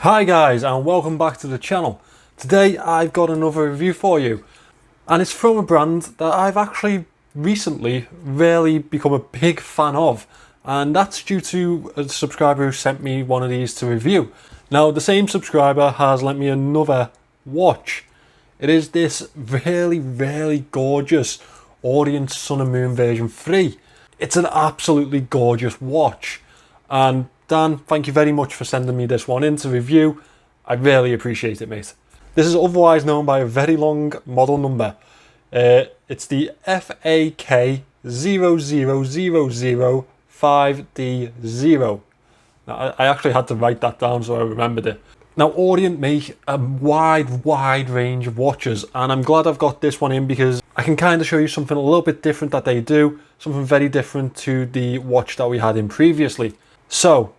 Hi guys, and welcome back to the channel. Today I've got another review for you, and it's from a brand that I've actually recently really become a big fan of, and that's due to a subscriber who sent me one of these to review. Now the same subscriber has lent me another watch. It is this really gorgeous Orient Sun and Moon version 3. It's an absolutely gorgeous watch, and Dan, thank you very much for sending me this one in to review. I really appreciate it, mate. This is otherwise known by a very long model number. It's the FAK 00005D0. Now, I actually had to write that down so I remembered it. Now, Orient make a wide range of watches, and I'm glad I've got this one in because I can kind of show you something a little bit different that they do, something very different to the watch that we had in previously. So,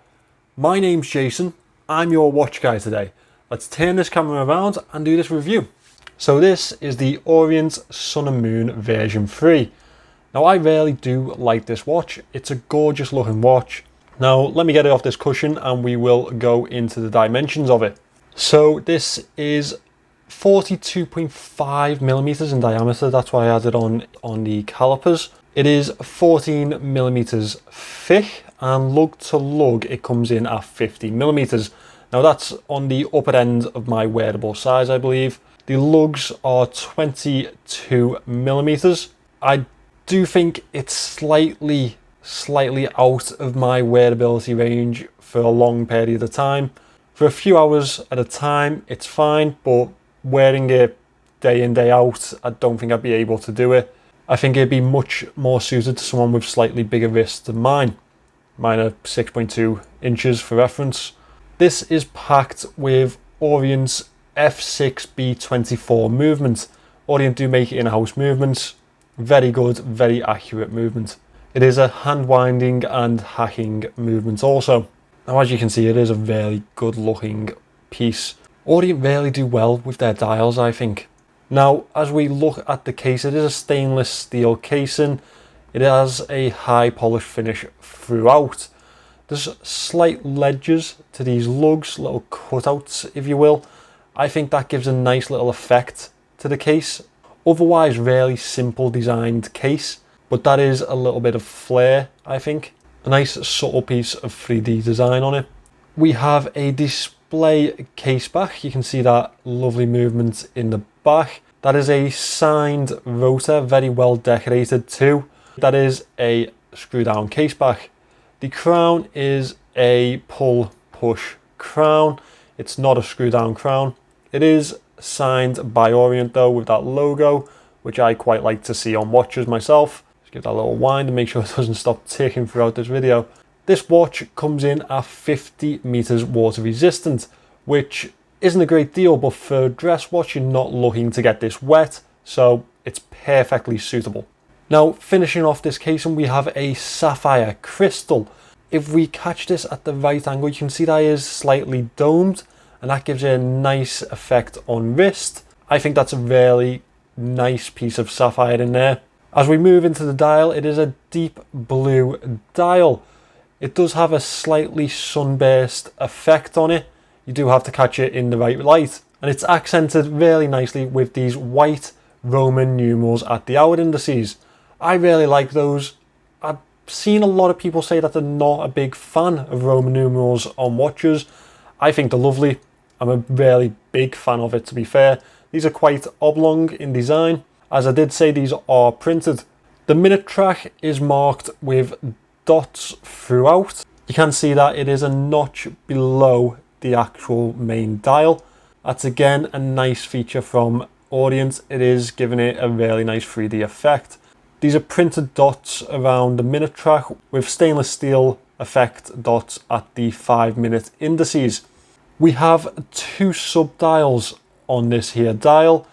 my name's Jason, I'm your watch guy today. Let's turn this camera around and do this review. So this is the Orient Sun and Moon version 3. Now I really do like this watch, it's a gorgeous looking watch. Now let me get it off this cushion and we will go into the dimensions of it. So this is 42.5 millimeters in diameter, that's why I had it on the calipers. It is 14 millimeters thick, and lug to lug it comes in at 50 millimeters. Now that's on the upper end of my wearable size, I believe. The lugs are 22 millimeters. I do think it's slightly out of my wearability range for a long period of time. For a few hours at a time, it's fine, but wearing it day in, day out, I don't think I'd be able to do it. I think it'd be much more suited to someone with slightly bigger wrists than mine. Mine are 6.2 inches for reference. This is packed with Orient's F6B24 movement. Orient do make in-house movements. Very good, very accurate movement. It is a hand winding and hacking movement also. Now as you can see, it is a very good looking piece. Orient really do well with their dials, I think. Now as we look at the case, it is a stainless steel casing. It has a high polish finish throughout. There's slight ledges to these lugs, little cutouts if you will. I think that gives a nice little effect to the case. Otherwise really simple designed case, but that is a little bit of flair, I think. A nice subtle piece of 3D design on it. We have a display case back. You can see that lovely movement in the back. That is a signed rotor, very well decorated too. That is a screw down case back. The crown is a pull push crown. It's not a screw down crown. It is signed by Orient though, with that logo, which I quite like to see on watches myself. Just give that a little wind and make sure it doesn't stop ticking throughout this video. This watch comes in at 50 meters water resistant, which isn't a great deal, but for a dress watch you're not looking to get this wet, so it's perfectly suitable. Now finishing off this casing, we have a Sapphire Crystal. If we catch this at the right angle, you can see that it is slightly domed, and that gives it a nice effect on wrist. I think that's a really nice piece of sapphire in there. As we move into the dial, it is a deep blue dial. It does have a slightly sunburst effect on it. You do have to catch it in the right light, and it's accented really nicely with these white Roman numerals at the hour indices. I really like those. I've seen a lot of people say that they're not a big fan of Roman numerals on watches. I think they're lovely. I'm a really big fan of it, to be fair. These are quite oblong in design. As I did say, these are printed. The minute track is marked with dots throughout. You can see that it is a notch below the actual main dial. That's again a nice feature from Orient. It is giving it a really nice 3D effect. These are printed dots around the minute track with stainless steel effect dots at the 5-minute indices. We have two sub-dials on this here dial,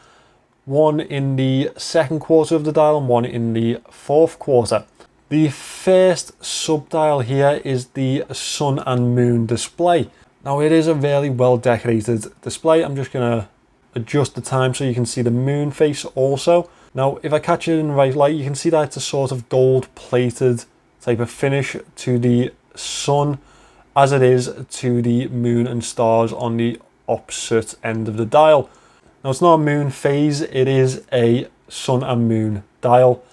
one in the second quarter of the dial and one in the fourth quarter. The first sub-dial here is the Sun and Moon display. Now it is a really well decorated display. I'm just going to adjust the time so you can see the moon face also. Now if I catch it in the right light, you can see that it's a sort of gold plated type of finish to the sun as it is to the moon and stars on the opposite end of the dial. Now it's not a moon phase, it is a sun and moon dial,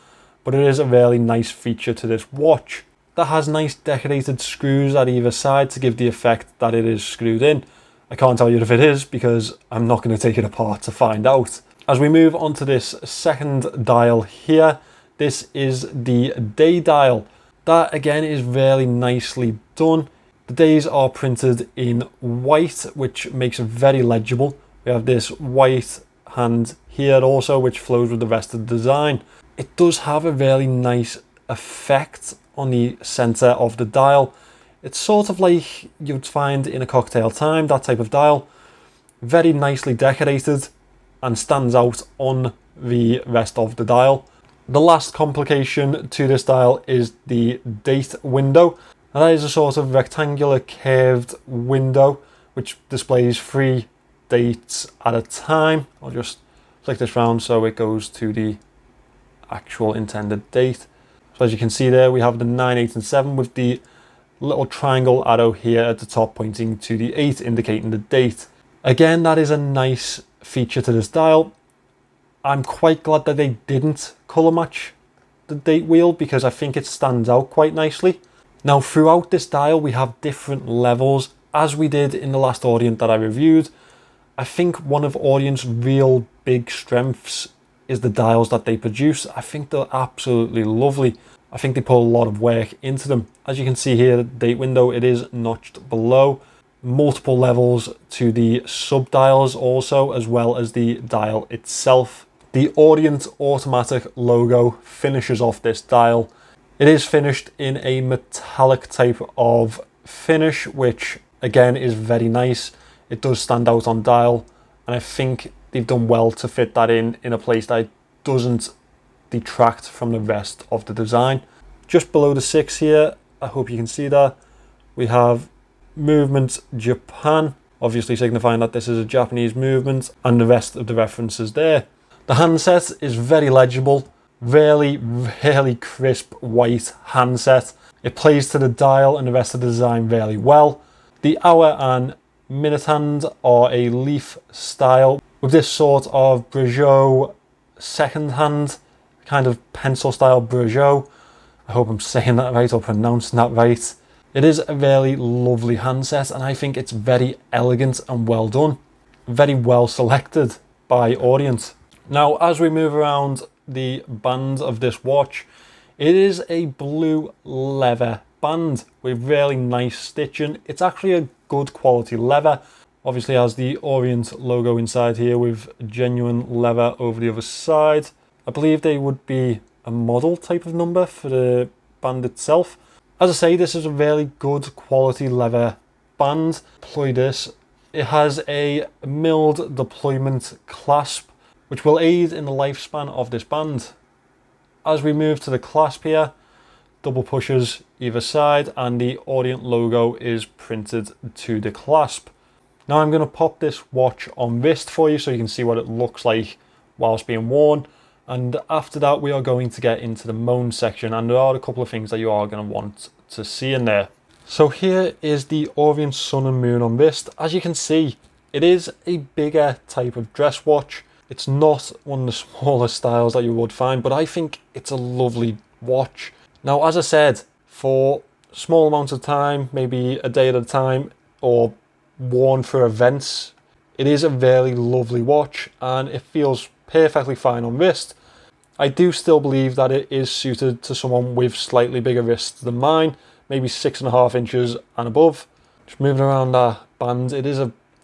but it is a really nice feature to this watch. That has nice decorated screws at either side to give the effect that it is screwed in. I can't tell you if it is because I'm not going to take it apart to find out. As we move on to this second dial here, this is the day dial. That again is really nicely done. The days are printed in white, which makes it very legible. We have this white hand here also, which flows with the rest of the design. It does have a really nice effect on the center of the dial. It's sort of like you'd find in a cocktail time, that type of dial. Very nicely decorated and stands out on the rest of the dial. The last complication to this dial is the date window. Now that is a sort of rectangular curved window which displays 3 dates at a time. I'll just flick this round so it goes to the actual intended date. So as you can see there, we have the 9, 8 and 7 with the little triangle arrow here at the top pointing to the 8, indicating the date. Again, that is a nice feature to this dial. I'm quite glad that they didn't colour match the date wheel because I think it stands out quite nicely. Now throughout this dial we have different levels, as we did in the last Orient that I reviewed. I think one of Orient's real big strengths is the dials that they produce. I think they're absolutely lovely. I think they put a lot of work into them. As you can see here, the date window, it is notched below. Multiple levels to the sub dials also, as well as the dial itself. The Orient automatic logo finishes off this dial. It is finished in a metallic type of finish, which again is very nice. It does stand out on dial, and I think they've done well to fit that in a place that doesn't detract from the rest of the design. Just below the 6 here, I hope you can see that, we have movement Japan, obviously signifying that this is a Japanese movement, and the rest of the references there. The handset is very legible, really crisp white handset. It plays to the dial and the rest of the design really well. The hour and minute hand are a leaf style with this sort of Breguet second hand, kind of pencil style Breguet. I hope I'm saying that right or pronouncing that right. It is a really lovely handset and I think it's very elegant and well done. Very well selected by Orient. Now as we move around the band of this watch, it is a blue leather band with really nice stitching. It's actually a good quality leather. Obviously has the Orient logo inside here with genuine leather over the other side. I believe they would be a model type of number for the band itself. As I say, this is a really good quality leather band. Deploy this. It has a milled deployment clasp, which will aid in the lifespan of this band. As we move to the clasp here, double pushes either side and the Orient logo is printed to the clasp. Now I'm going to pop this watch on wrist for you so you can see what it looks like whilst being worn. And after that we are going to get into the Moans section, and there are a couple of things that you are going to want to see in there. So here is the Orient Sun and Moon on wrist. As you can see, it is a bigger type of dress watch. It's not one of the smaller styles that you would find, but I think it's a lovely watch. Now, as I said, for small amounts of time, maybe a day at a time, or worn for events, it is a very lovely watch and it feels perfectly fine on wrist. I do still believe that it is suited to someone with slightly bigger wrists than mine, maybe 6.5 inches and above. Just moving around that band,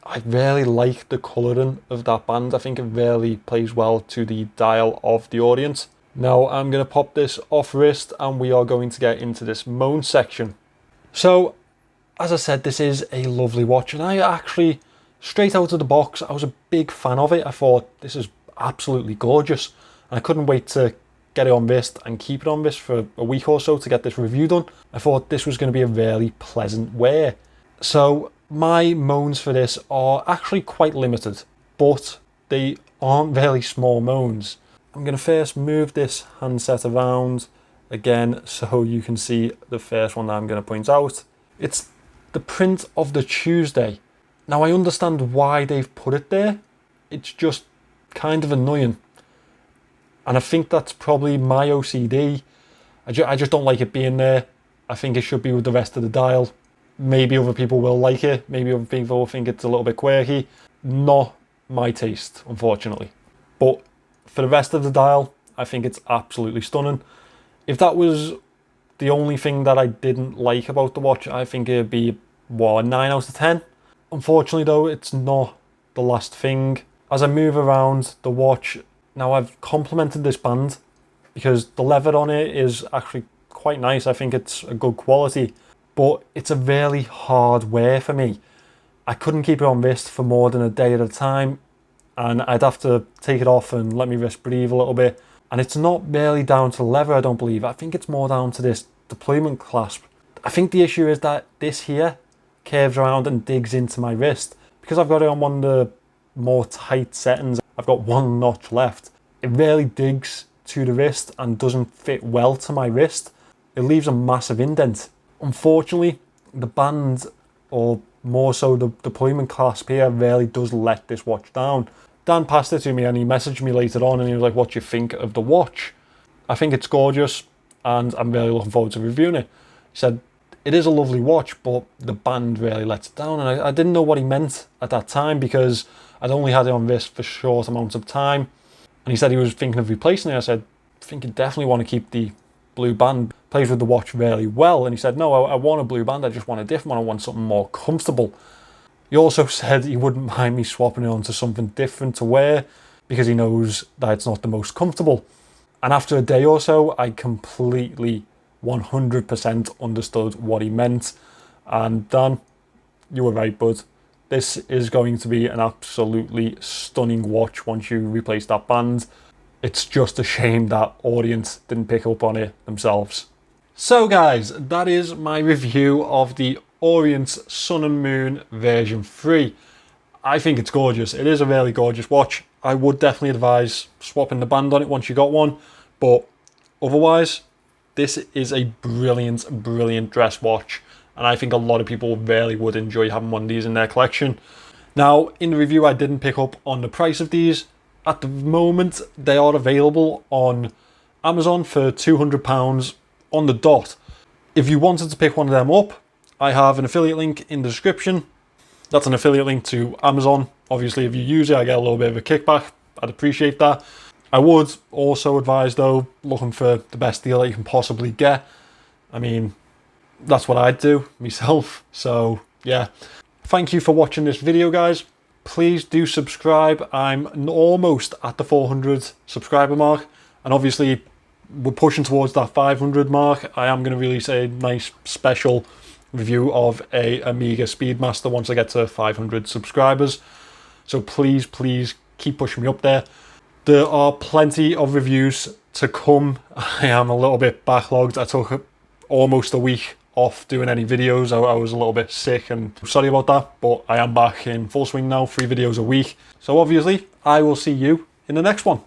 I really like the colouring of that band. I think it really plays well to the dial of the Orient. Now I'm going to pop this off wrist and we are going to get into this Moans section. So, as I said, this is a lovely watch and I actually, straight out of the box, I was a big fan of it. I thought this is absolutely gorgeous and I couldn't wait to get it on wrist and keep it on wrist for a week or so to get this review done. I thought this was going to be a really pleasant wear. So my Moans for this are actually quite limited, but they aren't really small Moans. I'm going to first move this handset around again so you can see the first one that I'm going to point out. It's the print of the Tuesday. Now I understand why they've put it there. It's just kind of annoying. And I think that's probably my OCD. I just don't like it being there. I think it should be with the rest of the dial. Maybe other people will like it. Maybe other people will think it's a little bit quirky. Not my taste, unfortunately. But for the rest of the dial, I think it's absolutely stunning. If that was the only thing that I didn't like about the watch, I think it'd be, what, a 9 out of 10? Unfortunately though, it's not the last thing. As I move around the watch, now I've complimented this band because the leather on it is actually quite nice. I think it's a good quality, but it's a really hard wear for me. I couldn't keep it on wrist for more than a day at a time, and I'd have to take it off and let my wrist breathe a little bit. And it's not really down to the leather, I don't believe. I think it's more down to this deployment clasp. I think the issue is that this here curves around and digs into my wrist. Because I've got it on one of the more tight settings, I've got one notch left. It really digs to the wrist and doesn't fit well to my wrist. It leaves a massive indent. Unfortunately, the band, or more so the deployment clasp here, really does let this watch down. Dan passed it to me and he messaged me later on and he was like, what do you think of the watch? I think it's gorgeous and I'm really looking forward to reviewing it. He said, it is a lovely watch, but the band really lets it down. And I didn't know what he meant at that time because I'd only had it on wrist for short amounts of time. And he said he was thinking of replacing it. I said, I think you definitely want to keep the blue band. Plays with the watch really well. And he said, no, I want a blue band. I just want a different one. I want something more comfortable. He also said he wouldn't mind me swapping it onto something different to wear because he knows that it's not the most comfortable. And after a day or so, I completely 100% understood what he meant. And Dan, you were right, bud. This is going to be an absolutely stunning watch once you replace that band. It's just a shame that Orient didn't pick up on it themselves. So guys, that is my review of the Orient Sun and Moon version 3. I think it's gorgeous. It is a really gorgeous watch. I would definitely advise swapping the band on it once you got one, but otherwise this is a brilliant dress watch, and I think a lot of people really would enjoy having one of these in their collection. Now in the review I didn't pick up on the price of these. At the moment they are available on Amazon for £200 on the dot. If you wanted to pick one of them up, I have an affiliate link in the description. That's an affiliate link to Amazon. Obviously, if you use it, I get a little bit of a kickback. I'd appreciate that. I would also advise, though, looking for the best deal that you can possibly get. I mean, that's what I'd do myself. So, yeah. Thank you for watching this video, guys. Please do subscribe. I'm almost at the 400 subscriber mark. And obviously, we're pushing towards that 500 mark. I am going to release a nice special review of a Amiga Speedmaster once I get to 500 subscribers. So please keep pushing me up there. There are plenty of reviews to come. I am a little bit backlogged. I took almost a week off doing any videos. I was a little bit sick and sorry about that, but I am back in full swing now, 3 videos a week. So obviously I will see you in the next one.